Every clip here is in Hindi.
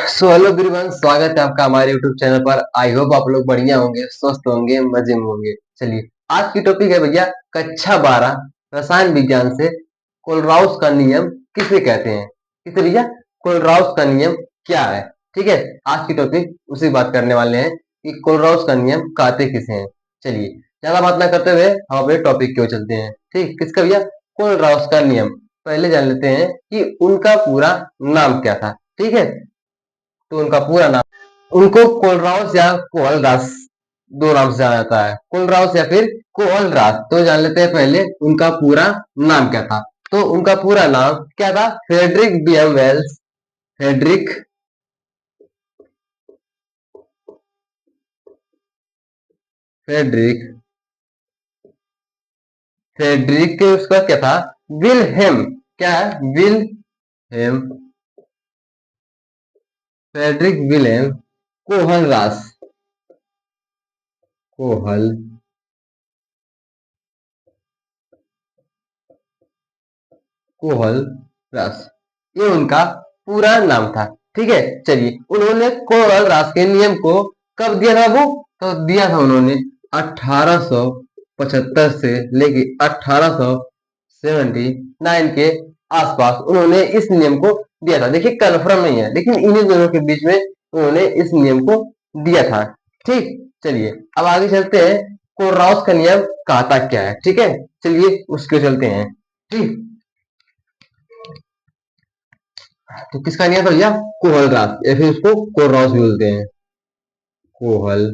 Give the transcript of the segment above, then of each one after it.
सो हेलो एवरीवन, स्वागत है आपका हमारे यूट्यूब चैनल पर। आई होप आप लोग बढ़िया होंगे, स्वस्थ होंगे, मजे में होंगे। चलिए, आज की टॉपिक है भैया कक्षा 12 रसायन विज्ञान से कोलराउस का नियम किसे कहते हैं। किसे भैया? कोलराउस का नियम क्या है। ठीक है, आज की टॉपिक उसी बात करने वाले हैं कि कोलराउस का नियम कहते किसे हैं। चलिए, ज्यादा बात ना करते हुए हम अपने टॉपिक की ओर चलते हैं। ठीक, किसका भैया? कोलराउस का नियम। पहले जान लेते हैं कि उनका पूरा नाम क्या था। ठीक है, तो उनका पूरा नाम, उनको कोलराउस या कोहलदास दो नाम से जाना जाता है, कोलराउस या फिर कोहलरास। तो जान लेते हैं पहले उनका पूरा नाम क्या था। तो उनका पूरा नाम क्या था? फ्रेडरिक बीएम वेल्स। फ्रेडरिक फ्रेडरिक फ्रेडरिक के उसका क्या था? विलहेम। क्या है? Wilhelm Frederick Willem Kohlrausch. Kohl Kohlrausch, ये उनका पूरा नाम था। ठीक है, चलिए, उन्होंने कोहलरास के नियम को कब दिया था वो? तो दिया था उन्होंने 1875 से लेके 1879 के आसपास उन्होंने इस नियम को दिया था। देखिए, कन्फर्म नहीं है, लेकिन इन्हीं दोनों के बीच में उन्होंने इस नियम को दिया था। ठीक, चलिए अब आगे चलते हैं। कोलराउस का नियम कहता क्या है। ठीक है, चलिए उसके चलते हैं। ठीक, तो किसका नियम था भैया? कोहलरास, या फिर उसको कोलराउस भी बोलते हैं। कोहल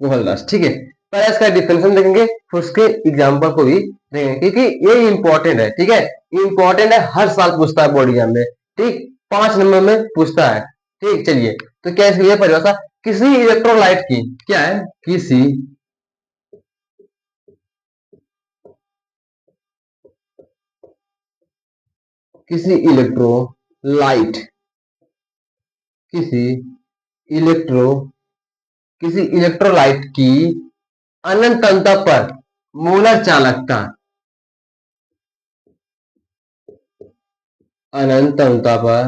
कोहलदास। ठीक है, पहले इसका डिफिनेशन देखेंगे, फिर उसके एग्जाम्पल को भी देखेंगे, क्योंकि ये इंपॉर्टेंट है। ठीक है, इंपॉर्टेंट है, हर साल पूछता है बोर्ड एग्जाम में। ठीक, 5 नंबर में पूछता है। ठीक, चलिए, तो क्या इसकी परिभाषा? किसी इलेक्ट्रोलाइट की, क्या है? किसी इलेक्ट्रोलाइट किसी इलेक्ट्रो किसी इलेक्ट्रोलाइट की अनंतता पर मोलर चालकता, अनंतता पर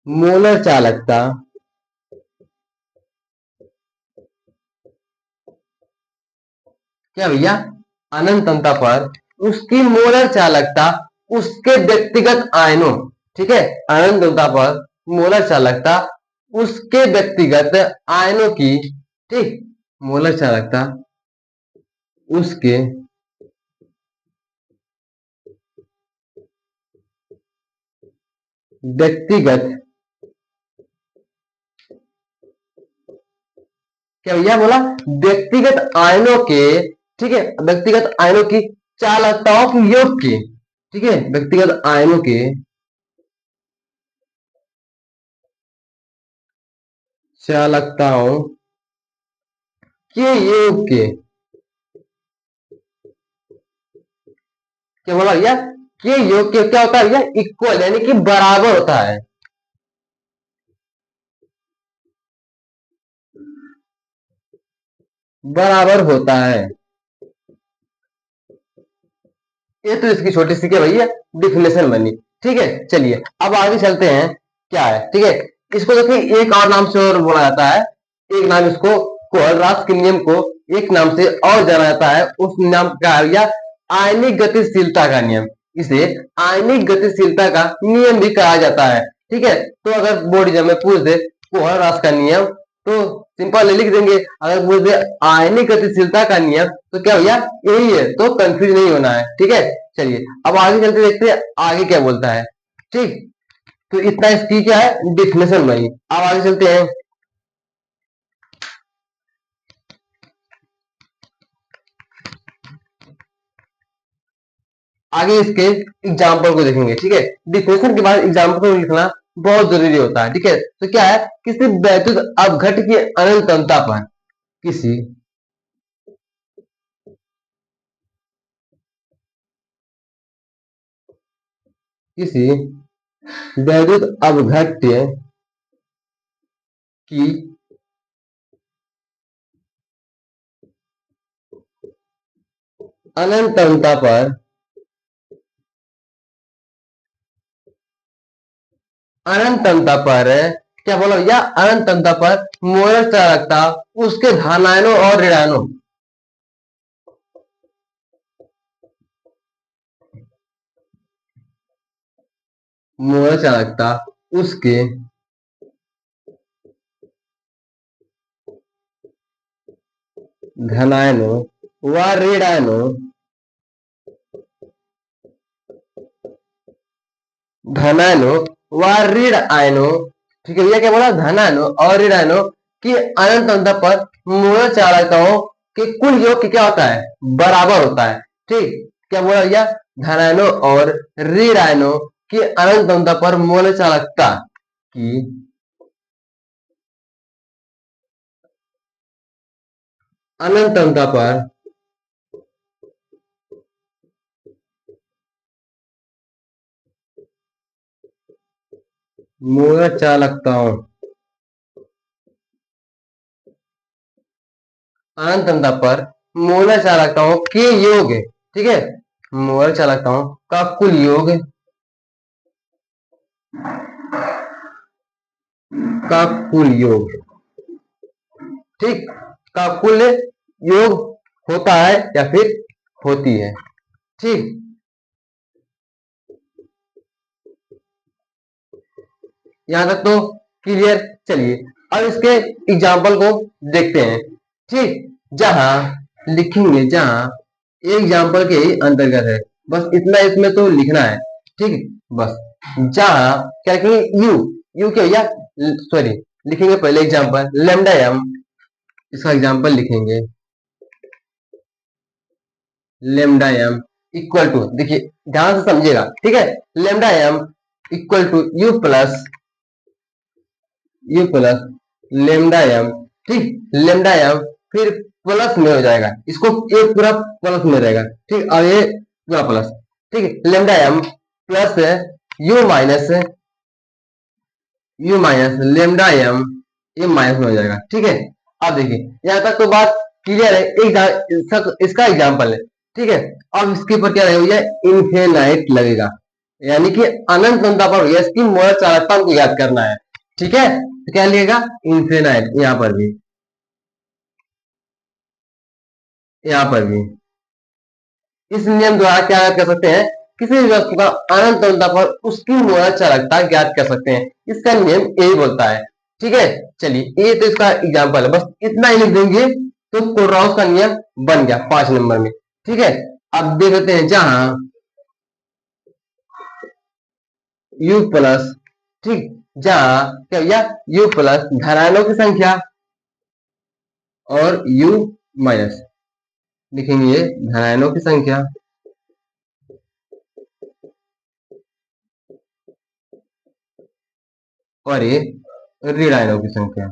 मोलर चालकता क्या भैया? अनंतता पर उसकी मोलर चालकता उसके व्यक्तिगत आयनों, ठीक है, अनंतता पर मोलर चालकता उसके व्यक्तिगत आयनों की, ठीक, मोलर चालकता उसके व्यक्तिगत, क्या भैया बोला? व्यक्तिगत आयनों के, ठीक है, व्यक्तिगत आयनों की चालकताओं के योग की, ठीक है, व्यक्तिगत आयनों के चालकताओं के योग के, क्या बोला भैया? के योग के क्या होता है भैया? इक्वल, यानी कि बराबर होता है। बराबर होता है। ये तो इसकी छोटी सी क्या भैया डिफिनेशन बनी। ठीक है, चलिए अब आगे चलते हैं। क्या है? ठीक है, इसको देखिए एक और नाम से और बोला जाता है। एक नाम इसको, कोहलरास के नियम को एक नाम से और जाना जाता है। उस नाम का है भैया आयनिक गतिशीलता का नियम। इसे आयनिक गतिशीलता का नियम भी कहा जाता है। ठीक है, तो अगर बोर्ड एग्जाम में पूछ दे कोहलरास का नियम, तो सिंपल लिख देंगे। अगर पूछ दे आयनिक गतिशीलता का नियम, तो क्या भैया यही है, तो कंफ्यूज नहीं होना है। ठीक है, चलिए अब आगे चलते देखते हैं आगे क्या बोलता है। ठीक, तो इतना इसकी क्या है डिफिनेशन बनी। अब आगे चलते हैं। आगे इसके एग्जाम्पल को देखेंगे। ठीक है, डिफिनेशन के बाद एग्जाम्पल को लिखना बहुत जरूरी होता है। ठीक है, तो क्या है? किसी वैद्युत अपघट की अनंतता पर, किसी किसी वैद्युत अपघट्य की अनंतता पर क्या बोला भैया, अनंतता पर मोलर चालकता उसके धनायनों और ऋणायनों मोलर चालकता उसके धनायनों व ऋणायनों धनायनों व ऋण आयनों, ठीक है भैया, क्या बोला, धनायनों और ऋण आयनों की अनंतता पर मोलर चालकताओं के कुल योग की क्या होता है, बराबर होता है। ठीक, क्या बोला भैया, धनायनों और ऋण आयनों की अनंतता पर मोलर चालकता की अनंतता पर मोलर चालकताओं अनंतता पर मोलर चालकताओं के योग, ठीक है, मोलर चालकताओं का कुल योग का कुल योग, ठीक, का कुल योग होता है या फिर होती है। ठीक, यहां तक तो क्लियर। चलिए अब इसके एग्जाम्पल को देखते हैं। ठीक, जहां लिखेंगे, जहां एग्जाम्पल के ही अंतर्गत है, बस इतना इसमें तो लिखना है। ठीक, बस जहां क्या लिखेंगे, यू, यू क्या भैया, सॉरी, लिखेंगे पहले एग्जाम्पल लेमडा एम, इसका एग्जाम्पल लिखेंगे लेमडा एम इक्वल टू, देखिए ध्यान से समझिएगा, ठीक है, lambda M equal to U plus lambda M, ठीक, लेमडा एम फिर प्लस में हो जाएगा, इसको एक पूरा प्लस में रहेगा, ठीक, और ये पूरा प्लस, ठीक है, lambda M plus U minus lambda M, ये माइनस में हो जाएगा। ठीक है, अब देखिए यहां तक तो बात क्लियर है, इसका एग्जाम्पल है। ठीक है, अब इसके ऊपर क्या रहेगा, इन्फिनाइट लगेगा, यानी कि अनंत अनंता पर भैया इसकी मोलर चालकता को याद करना है। ठीक है, तो क्या लिखेगा, इन्फिनाइट, यहाँ पर भी इस नियम द्वारा क्या याद कर सकते हैं, किसी भी वस्तु का अनंत अनंता पर उसकी मोलर चालकता ज्ञात कर सकते हैं, इसका नियम यही बोलता है। ठीक है, चलिए ये तो इसका एग्जाम्पल है, बस इतना ही लिख देंगे तो कोलराउस का नियम बन गया 5 नंबर में। ठीक है, अब देख लेते हैं, जहां यू प्लस, ठीक, जहां क्या भैया, यू प्लस धनायनों की संख्या और यू माइनस, लिखेंगे ये धनायनों की संख्या और ये ऋणायनों की संख्या।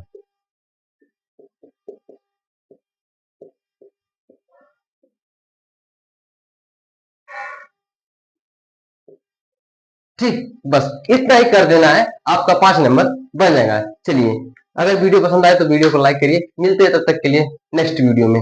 ठीक, बस इतना ही कर देना है, आपका 5 नंबर बन जाएगा। चलिए, अगर वीडियो पसंद आए तो वीडियो को लाइक करिए, मिलते हैं तब तक के लिए नेक्स्ट वीडियो में।